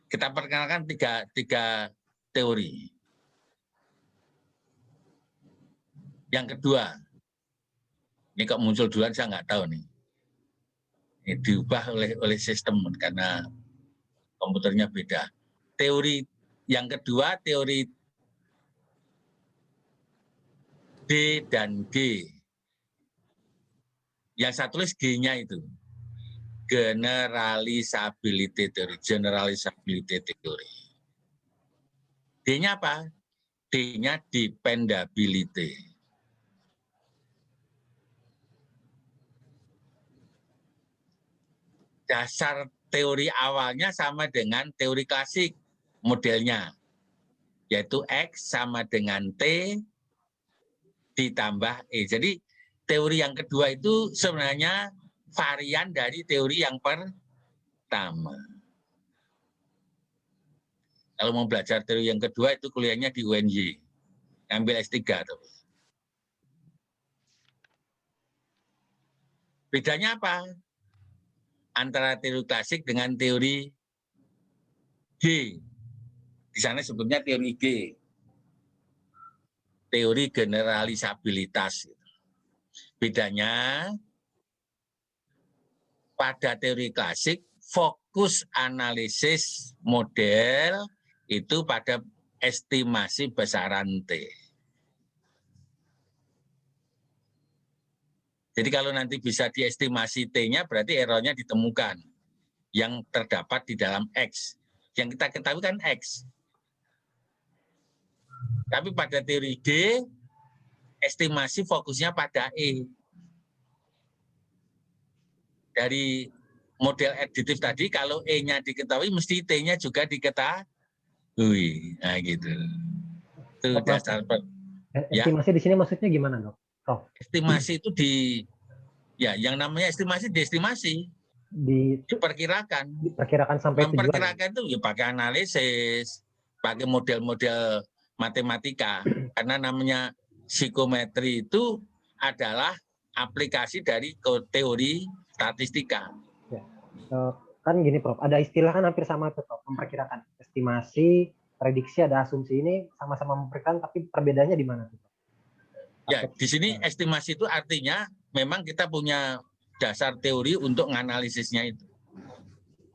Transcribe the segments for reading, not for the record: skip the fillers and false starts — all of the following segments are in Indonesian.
kita perkenalkan tiga teori. Yang kedua, ini kok muncul duluan saya nggak tahu nih. Ini diubah oleh sistem karena komputernya beda. Teori yang kedua, teori D dan G. Yang saya tulis G-nya itu. Generalisability theory. Generalisability theory. D-nya apa? D-nya dependability. Dasar teori awalnya sama dengan teori klasik modelnya, yaitu X sama dengan T ditambah E. Jadi teori yang kedua itu sebenarnya varian dari teori yang pertama. Kalau mau belajar teori yang kedua itu kuliahnya di UNY, ambil S3. Bedanya apa? Antara teori klasik dengan teori G. Di sana sebutnya teori G. Teori generalisabilitas. Bedanya, pada teori klasik, fokus analisis model itu pada estimasi besaran T. Jadi kalau nanti bisa diestimasi T-nya, berarti errornya ditemukan yang terdapat di dalam X. Yang kita ketahui kan X. Tapi pada teori D, estimasi fokusnya pada E. Dari model aditif tadi, kalau E-nya diketahui, mesti T-nya juga diketahui. Nah gitu. Itu dasar. Ya. Estimasi di sini maksudnya gimana, Dok? Estimasi itu yang namanya estimasi diestimasi. Diperkirakan sampai tujuan. Memperkirakan itu ya pakai analisis, pakai model-model matematika. Karena namanya psikometri itu adalah aplikasi dari teori statistika. Ya. Kan gini, Prof. Ada istilah kan hampir sama tuh, Prof. Memperkirakan. Estimasi, prediksi, ada asumsi, ini sama-sama memperkirakan, tapi perbedaannya di mana tuh, Prof? Ya, di sini estimasi itu artinya memang kita punya dasar teori untuk menganalisisnya itu.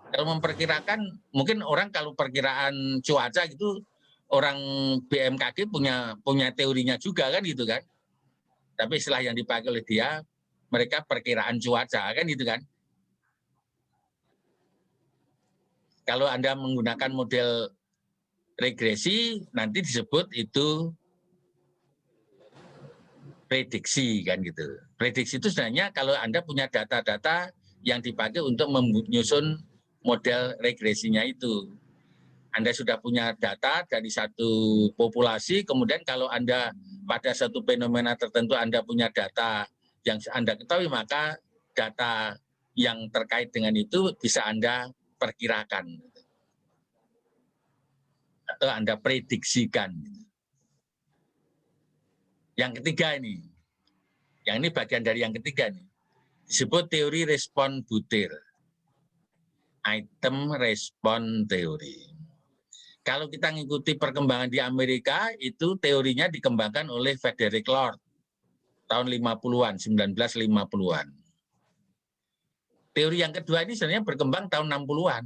Kalau memperkirakan, mungkin orang kalau perkiraan cuaca gitu, orang BMKG punya teorinya juga kan gitu kan. Tapi istilah yang dipakai oleh dia, mereka perkiraan cuaca kan gitu kan. Kalau Anda menggunakan model regresi, nanti disebut itu prediksi kan gitu. Prediksi itu sebenarnya kalau Anda punya data-data yang dipakai untuk menyusun model regresinya itu. Anda sudah punya data dari satu populasi, kemudian kalau Anda pada satu fenomena tertentu Anda punya data yang Anda ketahui, maka data yang terkait dengan itu bisa Anda perkirakan atau Anda prediksikan. Yang ketiga ini, yang ini bagian dari yang ketiga nih, disebut teori respon butir. Item respon teori. Kalau kita mengikuti perkembangan di Amerika, itu teorinya dikembangkan oleh Frederick Lord tahun 50-an, 1950-an. Teori yang kedua ini sebenarnya berkembang tahun 60-an.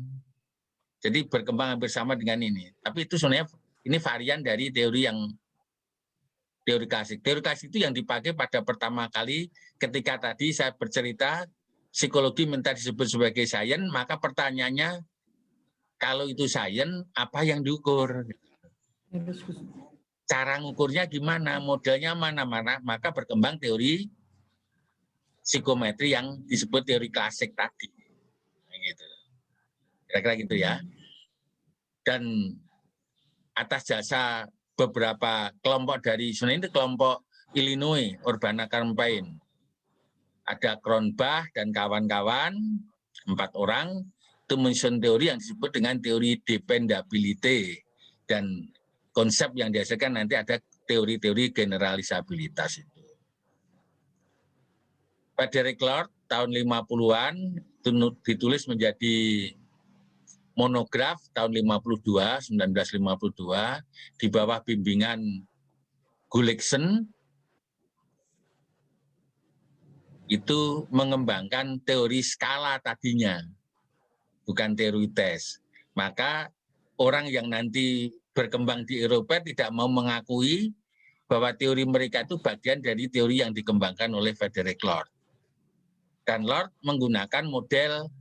Jadi berkembang hampir sama dengan ini. Tapi itu sebenarnya ini varian dari teori klasik. Teori klasik itu yang dipakai pada pertama kali ketika tadi saya bercerita psikologi minta disebut sebagai sains, maka pertanyaannya kalau itu sains, apa yang diukur? Cara ngukurnya gimana? Modelnya mana-mana? Maka berkembang teori psikometri yang disebut teori klasik tadi. Gitu. Kira-kira gitu ya. Dan atas jasa beberapa kelompok dari, sebenarnya itu kelompok Illinois, Urbana Campaign. Ada Cronbach dan kawan-kawan, 4 orang, itu menyusun teori yang disebut dengan teori dependability. Dan konsep yang dihasilkan nanti ada teori-teori generalisabilitas itu. Frederick Lord tahun 50-an itu ditulis menjadi monograf tahun 1952 di bawah bimbingan Gulliksen itu mengembangkan teori skala tadinya, bukan teori tes. Maka orang yang nanti berkembang di Eropa tidak mau mengakui bahwa teori mereka itu bagian dari teori yang dikembangkan oleh Frederick Lord. Dan Lord menggunakan model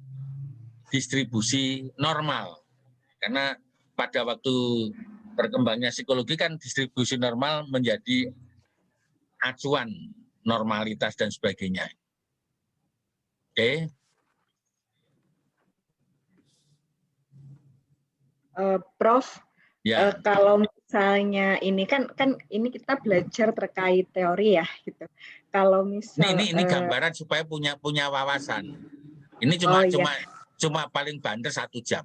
distribusi normal. Karena pada waktu berkembangnya psikologi kan distribusi normal menjadi acuan normalitas dan sebagainya. Oke. Prof, Ya. kalau misalnya ini kan ini kita belajar terkait teori ya gitu. Kalau misal Ini gambaran supaya punya wawasan. Ini cuma paling banter 1 jam.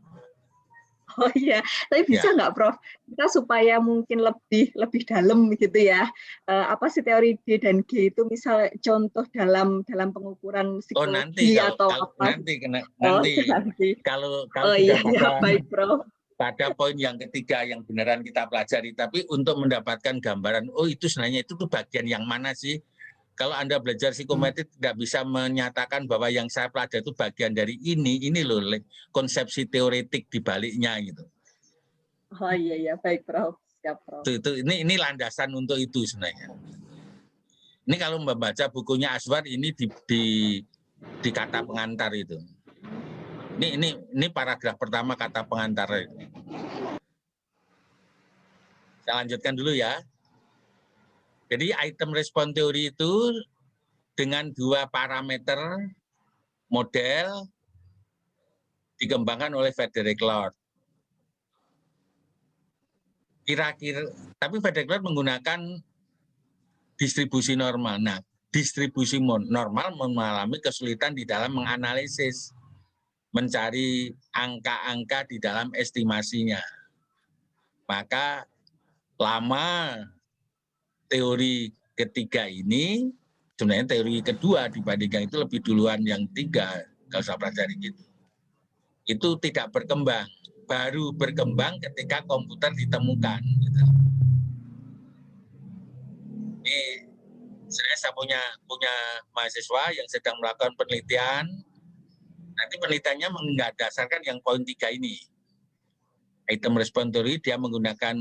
Oh iya, tapi bisa nggak Prof? Kita supaya mungkin lebih dalam gitu ya. Apa sih teori D dan G itu misal contoh dalam pengukuran psikologi atau apa? Nanti. Kalau sudah baik Prof. Pada poin yang ketiga yang beneran kita pelajari, tapi untuk mendapatkan gambaran, oh itu sebenarnya itu tuh bagian yang mana sih? Kalau Anda belajar psikometrik tidak bisa menyatakan bahwa yang saya pelajari itu bagian dari ini loh konsepsi teoretik di baliknya gitu. Oh iya baik Prof. Siap Prof. Ini landasan untuk itu sebenarnya. Ini kalau membaca bukunya Aswar ini di kata pengantar itu. Ini paragraf pertama kata pengantar itu. Saya lanjutkan dulu ya. Jadi item respon teori itu dengan 2 parameter model dikembangkan oleh Frederick Lord. Tapi Frederick Lord menggunakan distribusi normal. Nah, distribusi normal mengalami kesulitan di dalam menganalisis, mencari angka-angka di dalam estimasinya. Maka lama teori ketiga ini, sebenarnya teori kedua dibandingkan itu lebih duluan yang 3, kalau saya pelajari gitu. Itu tidak berkembang, baru berkembang ketika komputer ditemukan. Gitu. Ini saya punya mahasiswa yang sedang melakukan penelitian. Nanti penelitiannya mendasarkan yang poin 3 ini. Item respon teori dia menggunakan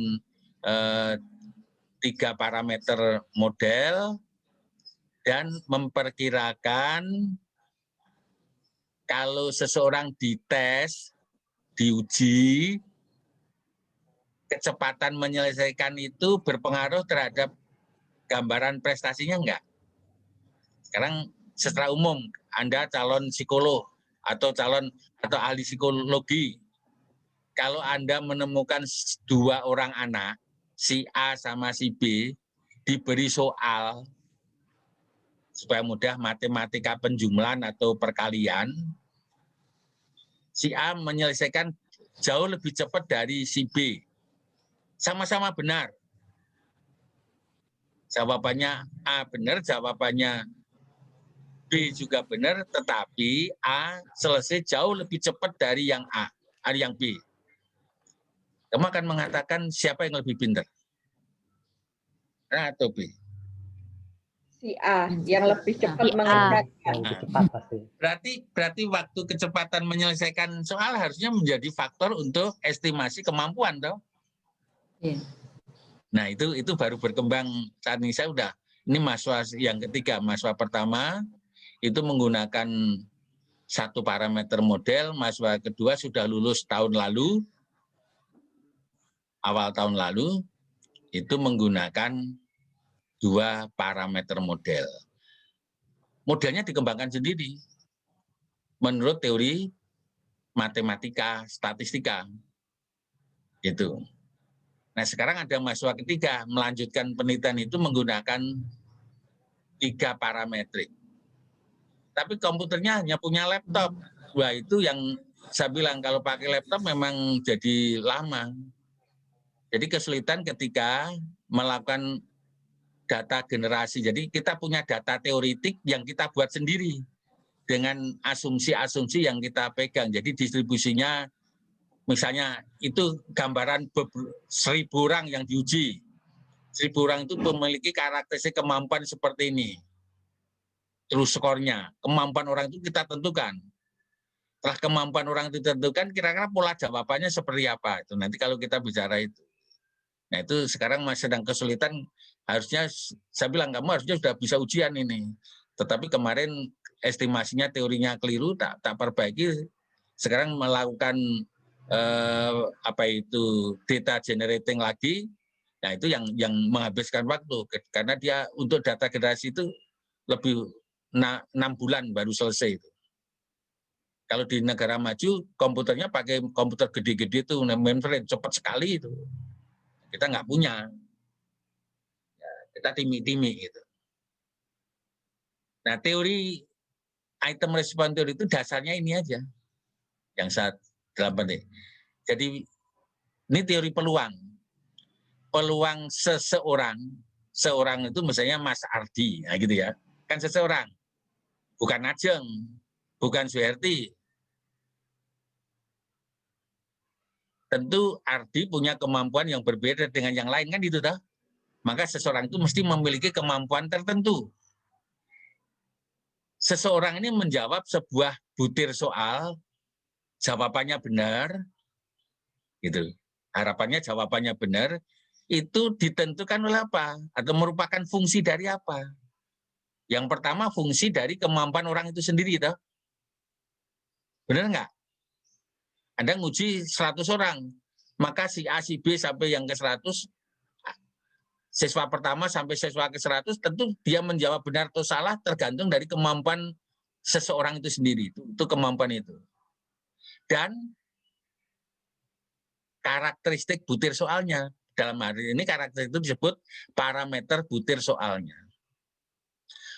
3 parameter model dan memperkirakan kalau seseorang dites, diuji, kecepatan menyelesaikan itu berpengaruh terhadap gambaran prestasinya enggak? Sekarang secara umum Anda calon psikolog atau ahli psikologi, kalau Anda menemukan 2 orang anak, si A sama si B, diberi soal supaya mudah matematika penjumlahan atau perkalian, si A menyelesaikan jauh lebih cepat dari si B. Sama-sama benar. Jawabannya A benar, jawabannya B juga benar, tetapi A selesai jauh lebih cepat dari yang A, dari yang B. Kamu akan mengatakan siapa yang lebih pintar? A atau B? Si A yang lebih cepat mengerjakan. Berarti waktu kecepatan menyelesaikan soal harusnya menjadi faktor untuk estimasi kemampuan, toh? Iya. Nah itu baru berkembang saat ini. Ini mahasiswa yang ketiga, mahasiswa pertama itu menggunakan 1 parameter model, mahasiswa kedua sudah lulus awal tahun lalu, itu menggunakan 2 parameter model. Modelnya dikembangkan sendiri menurut teori matematika statistika. Itu. Nah, sekarang ada mahasiswa ketiga melanjutkan penelitian itu menggunakan 3 parametrik. Tapi komputernya hanya punya laptop. Wah, itu yang saya bilang kalau pakai laptop memang jadi lama. Jadi kesulitan ketika melakukan data generasi. Jadi kita punya data teoritik yang kita buat sendiri dengan asumsi-asumsi yang kita pegang. Jadi distribusinya Misalnya itu gambaran 1.000 orang yang diuji. 1.000 orang itu memiliki karakteristik kemampuan seperti ini. Terus skornya, kemampuan orang itu kita tentukan. Setelah kemampuan orang itu ditentukan, kira-kira pola jawabannya seperti apa. Itu nanti kalau kita bicara itu. Nah itu sekarang masih sedang kesulitan. Harusnya, saya bilang kamu harusnya sudah bisa ujian ini. Tetapi kemarin estimasinya teorinya keliru, tak perbaiki. Sekarang melakukan data generating lagi, nah itu yang menghabiskan waktu karena dia untuk data generasi itu lebih 6 bulan baru selesai itu. Kalau di negara maju komputernya pakai komputer gede-gede itu mainframe cepat sekali itu, kita nggak punya, ya, kita timi-timi gitu. Nah teori item response theory itu dasarnya ini aja yang saat dalam penting. Jadi ini teori peluang seseorang itu misalnya Mas Ardi, nah gitu ya, kan seseorang, bukan Ajeng, bukan Suherti. Tentu Ardi punya kemampuan yang berbeda dengan yang lain kan gitu toh. Maka seseorang itu mesti memiliki kemampuan tertentu. Seseorang ini menjawab sebuah butir soal, jawabannya benar, gitu. Harapannya jawabannya benar, itu ditentukan oleh apa? Atau merupakan fungsi dari apa? Yang pertama fungsi dari kemampuan orang itu sendiri, toh. Benar nggak? Anda nguji 100 orang, maka si A, si B sampai yang ke 100, siswa pertama sampai siswa ke 100, tentu dia menjawab benar atau salah tergantung dari kemampuan seseorang itu sendiri. Itu kemampuan itu. Dan karakteristik butir soalnya. Dalam hari ini karakteristik itu disebut parameter butir soalnya.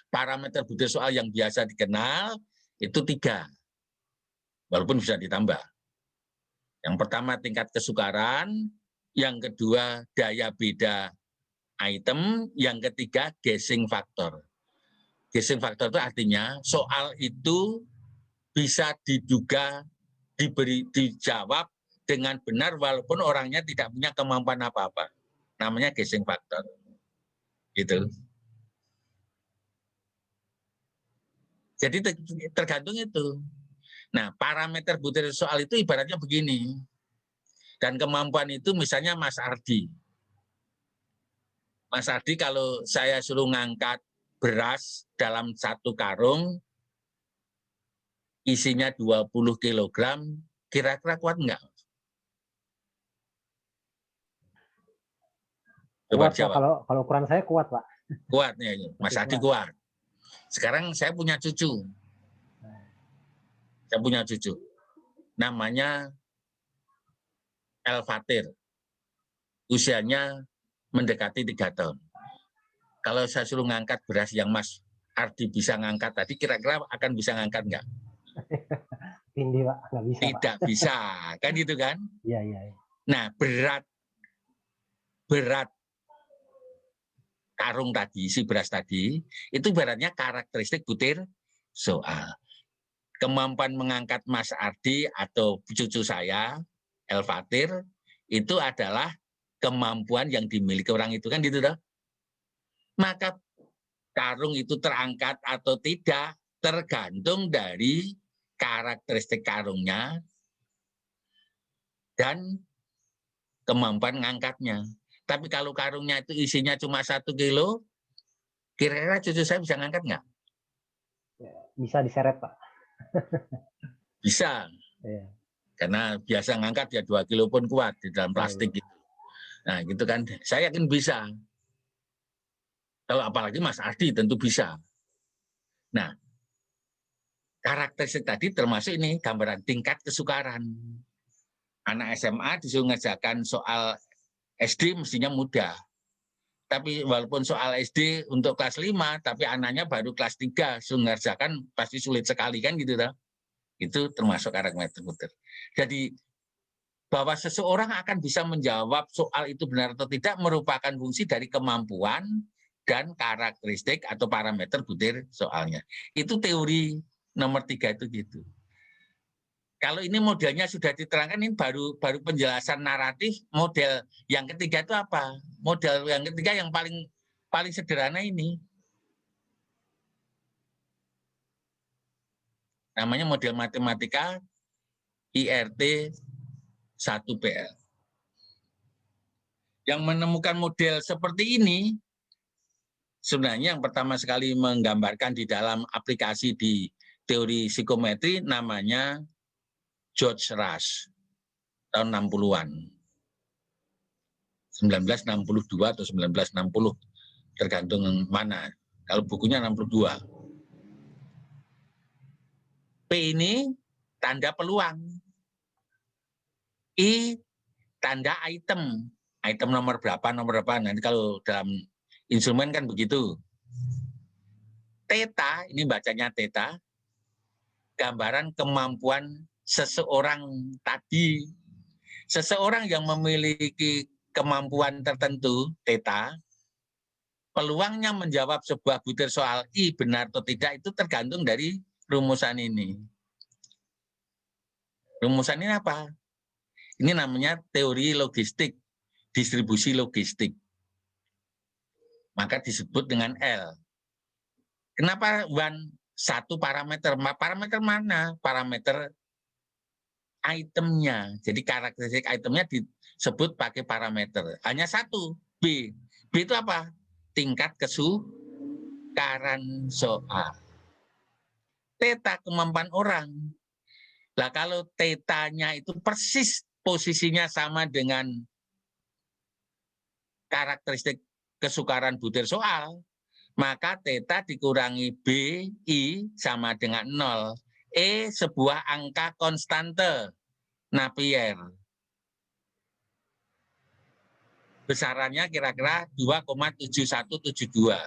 Parameter butir soal yang biasa dikenal itu 3. Walaupun bisa ditambah. Yang pertama tingkat kesukaran, yang kedua daya beda item, yang ketiga guessing factor. Guessing factor itu artinya soal itu bisa diduga, dijawab dengan benar walaupun orangnya tidak punya kemampuan apa-apa. Namanya guessing factor. Gitu. Jadi tergantung itu. Nah, parameter butir soal itu ibaratnya begini. Dan kemampuan itu misalnya Mas Ardi. Mas Ardi kalau saya suruh ngangkat beras dalam 1 karung, isinya 20 kg, kira-kira kuat enggak? Coba kuat, jawab. Pak. Kalau ukuran saya kuat, Pak. Kuat ya, Mas Ardi kuat. Sekarang saya punya cucu. Saya punya cucu. Namanya El-Fatir. Usianya mendekati 3 tahun. Kalau saya suruh ngangkat beras yang Mas Ardi bisa ngangkat tadi, kira-kira akan bisa ngangkat enggak? Tindih, Pak. Nggak bisa, Tidak Pak. bisa, kan gitu kan? Iya, iya. Nah, berat karung tadi, si beras tadi, itu beratnya karakteristik butir soal. Kemampuan mengangkat Mas Ardi atau cucu saya, El-Fatir, itu adalah kemampuan yang dimiliki orang itu, kan gitu toh. Maka karung itu terangkat atau tidak tergantung dari karakteristik karungnya dan kemampuan ngangkatnya. Tapi kalau karungnya itu isinya cuma 1 kilo, kira-kira cucu saya bisa ngangkat nggak? Bisa diseret, Pak. Bisa. Iya. Karena biasa ngangkat ya 2 kilo pun kuat di dalam plastik gitu. Nah gitu kan, saya yakin bisa. Kalau apalagi Mas Ardi tentu bisa. Nah, karakteristik tadi termasuk ini gambaran tingkat kesukaran. Anak SMA disuruh ngerjakan soal SD mestinya mudah. Tapi walaupun soal SD untuk kelas 5, tapi anaknya baru kelas 3, suruh ngerjakan pasti sulit sekali kan gitu toh. Itu termasuk karakteristik butir. Jadi bahwa seseorang akan bisa menjawab soal itu benar atau tidak merupakan fungsi dari kemampuan dan karakteristik atau parameter butir soalnya. Itu teori nomor 3 itu gitu. Kalau ini modelnya sudah diterangkan, ini baru penjelasan naratif. Model yang ketiga itu apa? Model yang ketiga yang paling sederhana ini. Namanya model matematika IRT 1PL. Yang menemukan model seperti ini, sebenarnya yang pertama sekali menggambarkan di dalam aplikasi di teori psikometri namanya George Rush, tahun 60-an. 1962 atau 1960, tergantung mana. Kalau bukunya 62. P ini tanda peluang. I tanda item. Item nomor berapa. Nanti kalau dalam instrumen kan begitu. Theta, ini bacanya theta, gambaran kemampuan seseorang tadi. Seseorang yang memiliki kemampuan tertentu, theta, peluangnya menjawab sebuah butir soal I benar atau tidak itu tergantung dari rumusan ini. Rumusan ini apa? Ini namanya teori logistik, distribusi logistik. Maka disebut dengan L. Kenapa satu parameter? Parameter mana? Parameter itemnya. Jadi karakteristik itemnya disebut pakai parameter. Hanya satu, B. B itu apa? Tingkat kesukaran soal. Theta kemampuan orang. Nah kalau tetanya itu persis posisinya sama dengan karakteristik kesukaran butir soal, maka theta dikurangi B, I sama dengan 0. E sebuah angka konstante Napier. Besarannya kira-kira 2,7172.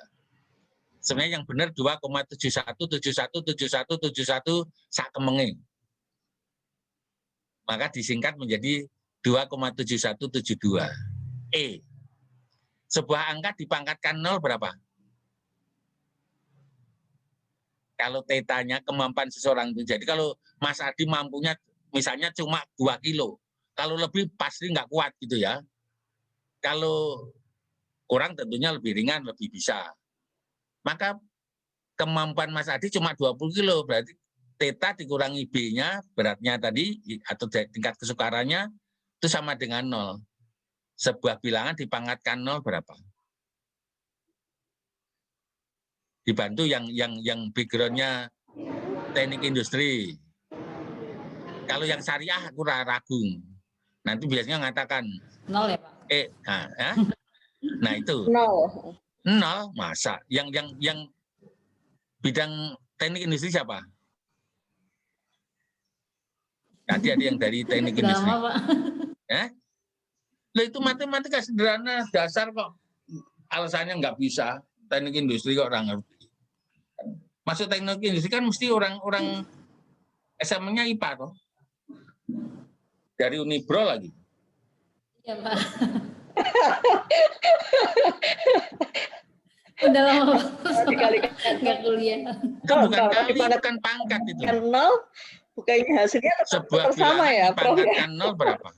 Sebenarnya yang benar 2,71717171 sak kemenge. Maka disingkat menjadi 2,7172. E. Sebuah angka dipangkatkan 0 berapa? Kalau tetanya kemampuan seseorang itu. Jadi kalau Mas Adi mampunya misalnya cuma 2 kilo. Kalau lebih pasti nggak kuat gitu ya. Kalau kurang tentunya lebih ringan, lebih bisa. Maka kemampuan Mas Adi cuma 20 kilo. Berarti theta dikurangi B-nya, beratnya tadi, atau tingkat kesukarannya, itu sama dengan 0. Sebuah bilangan dipangkatkan 0 berapa? Dibantu yang background-nya teknik industri. Kalau yang syariah aku ragu. Nanti biasanya mengatakan 0 ya Pak? Nah itu 0. 0 masa. Yang bidang teknik industri siapa? Nanti ada yang dari teknik industri. Lama, Pak. Lah itu matematika sederhana dasar kok. Alasannya nggak bisa. Teknik industri kok orang ngerti. Masuk teknik industri kan mesti orang SMA-nya IPA toh. Dari Unibro lagi. Iya Pak. Udah lama Dikalikan nggak kuliah. Itu bukan kali, bukan pangkat itu. 0, bukannya hasilnya Sebuah sama ya, Prof ya? dipangkatkan 0 berapa?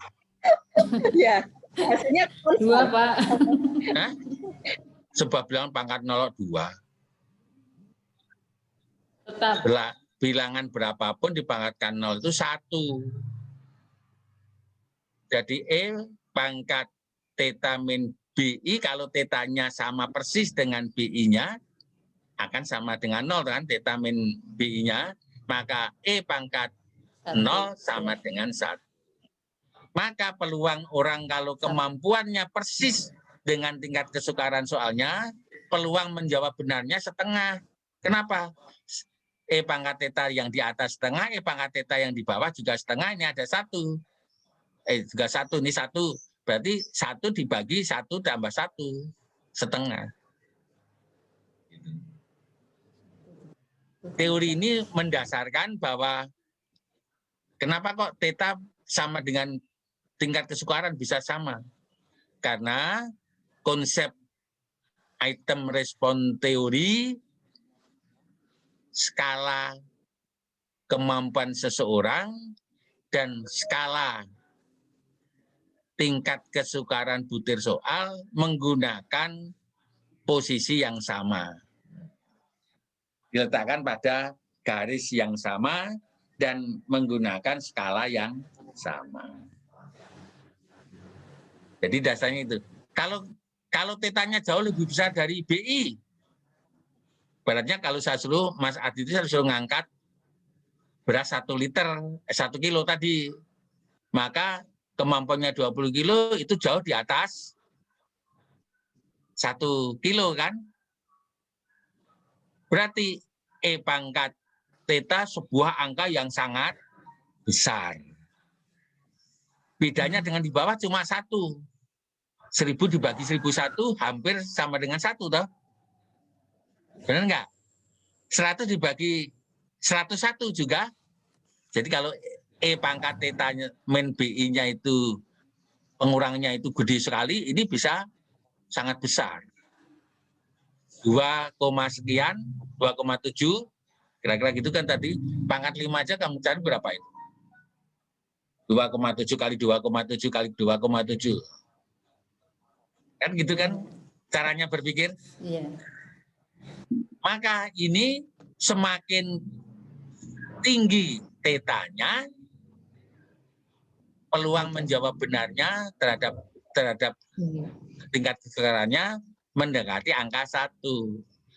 Ya, hasilnya 2 Pak. Hah? Sebuah bilangan pangkat 0 2. Tetap. Bilangan berapapun dipangkatkan 0 itu 1. Jadi E pangkat theta min BI, kalau tetanya sama persis dengan BI-nya, akan sama dengan 0 kan, theta min BI-nya, maka E pangkat 0 sama dengan 1. Maka peluang orang kalau kemampuannya persis dengan tingkat kesukaran soalnya, peluang menjawab benarnya setengah. Kenapa? E pangkat theta yang di atas setengah, E pangkat theta yang di bawah juga setengah, ini ada 1. Juga 1, ini 1. Berarti 1 dibagi 1 tambah 1, setengah. Teori ini mendasarkan bahwa kenapa kok theta sama dengan tingkat kesukaran bisa sama. Karena konsep item respon teori, skala kemampuan seseorang dan skala tingkat kesukaran butir soal menggunakan posisi yang sama. Diletakkan pada garis yang sama dan menggunakan skala yang sama. Jadi dasarnya itu. Kalau tetanya jauh lebih besar dari BI, ibaratnya kalau saya suruh Mas Adi itu saya suruh ngangkat beras 1 kilo tadi, maka kemampuannya 20 kilo itu jauh di atas 1 kilo kan? Berarti E pangkat theta sebuah angka yang sangat besar. Bedanya dengan di bawah cuma 1. 1000 dibagi 1001 hampir sama dengan 1 toh. Benar enggak? 100 dibagi 101 juga. Jadi kalau E pangkat theta-nya min BI-nya itu pengurangnya itu gede sekali, ini bisa sangat besar. 2, sekian, 2,7, kira-kira gitu kan tadi. Pangkat 5 aja kamu cari berapa itu? 2,7 kali 2,7 kali 2,7. Kan gitu kan caranya berpikir? Iya. Maka ini semakin tinggi tetanya, peluang menjawab benarnya terhadap tingkat kesukarannya mendekati angka 1.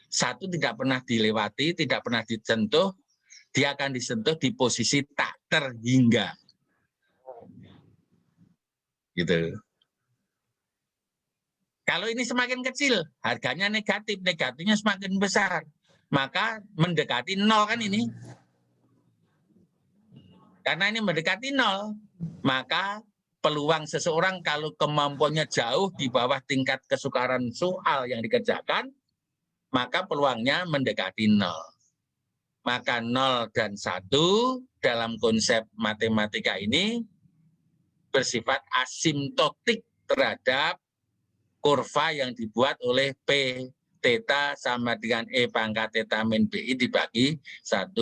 1 tidak pernah dilewati, tidak pernah disentuh, dia akan disentuh di posisi tak terhingga. Gitu. Kalau ini semakin kecil, harganya negatif, negatifnya semakin besar, maka mendekati 0 kan ini. Karena ini mendekati 0, maka peluang seseorang kalau kemampuannya jauh di bawah tingkat kesukaran soal yang dikerjakan, maka peluangnya mendekati 0. Maka 0 dan 1 dalam konsep matematika ini bersifat asimptotik terhadap kurva yang dibuat oleh P theta sama dengan E pangkat theta min BI dibagi 1,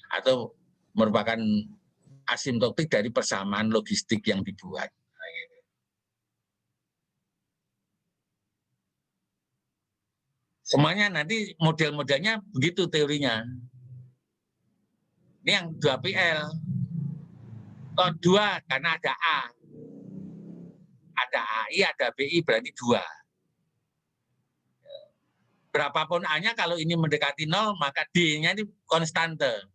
atau merupakan asimptotik dari persamaan logistik yang dibuat. Semuanya nanti model-modelnya begitu teorinya. Ini yang 2PL. Kok 2 karena ada A. Ada AI, ada BI, berarti 2. Berapapun A-nya, kalau ini mendekati 0, maka D-nya ini konstante.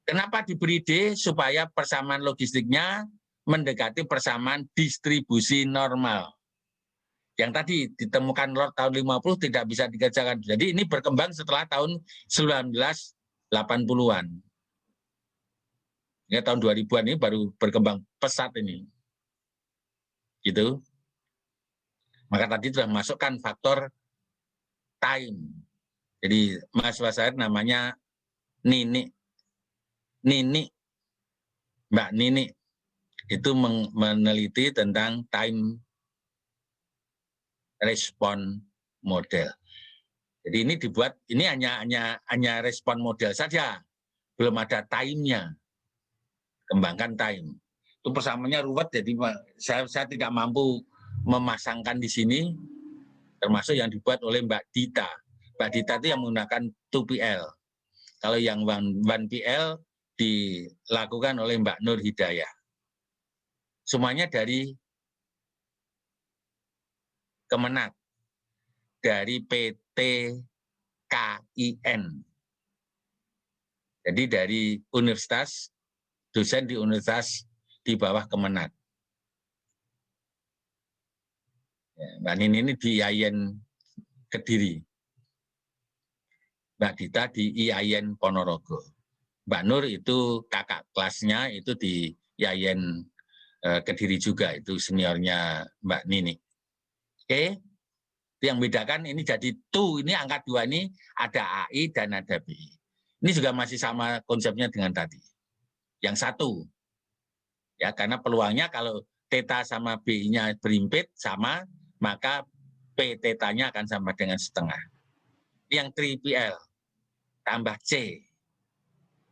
Kenapa diberi D? Supaya persamaan logistiknya mendekati persamaan distribusi normal. Yang tadi ditemukan Lord tahun 50 tidak bisa dikerjakan. Jadi ini berkembang setelah tahun 1980-an. Ya, tahun 2000-an ini baru berkembang pesat ini. Gitu. Maka tadi sudah masukkan faktor time. Jadi mahasiswa saya namanya Nini. Mbak Nini itu meneliti tentang time respon model. Jadi ini dibuat, ini hanya respon model saja, belum ada time-nya. Kembangkan time. Itu persamaannya ruwet, jadi saya tidak mampu memasangkan di sini, termasuk yang dibuat oleh Mbak Dita. Mbak Dita itu yang menggunakan 2PL. Kalau yang 1PL dilakukan oleh Mbak Nur Hidayah. Semuanya dari Kemenak, dari PT KIN. Jadi dari universitas, dosen di universitas di bawah Kemenak. Mbak Nini ini di IAIN Kediri. Mbak Dita di IAIN Ponorogo. Mbak Nur itu kakak kelasnya itu di IAIN Kediri juga, itu seniornya Mbak Nini. Oke, itu yang bedakan ini jadi ini angka 2 ini ada AI dan ada BI. Ini juga masih sama konsepnya dengan tadi. Yang 1, ya karena peluangnya kalau theta sama BI-nya berimpit sama, maka P theta-nya akan sama dengan setengah. Yang 3PL, tambah C.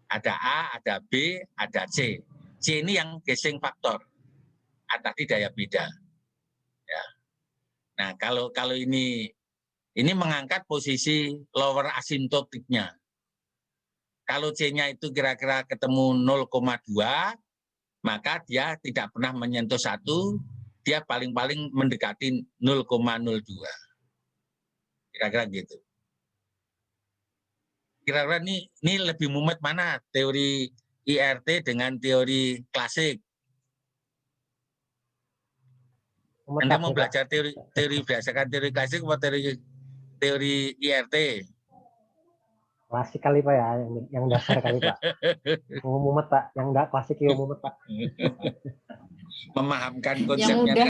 Ada A, ada B, ada C. C ini yang gauging faktor. A tadi daya beda. Ya. Nah, kalau ini mengangkat posisi lower asymptotiknya. Kalau C-nya itu kira-kira ketemu 0,2, maka dia tidak pernah menyentuh 1, dia paling-paling mendekati 0,02. Kira-kira gitu. Kira-kira ini lebih mumet mana? Teori IRT dengan teori klasik? Anda mau belajar teori berdasarkan teori klasik atau teori IRT? Klasik kali Pak ya, yang dasar kali Pak. Mumet Pak, yang enggak klasik ya mumet Pak. Memahamkan Yang konsepnya. mudah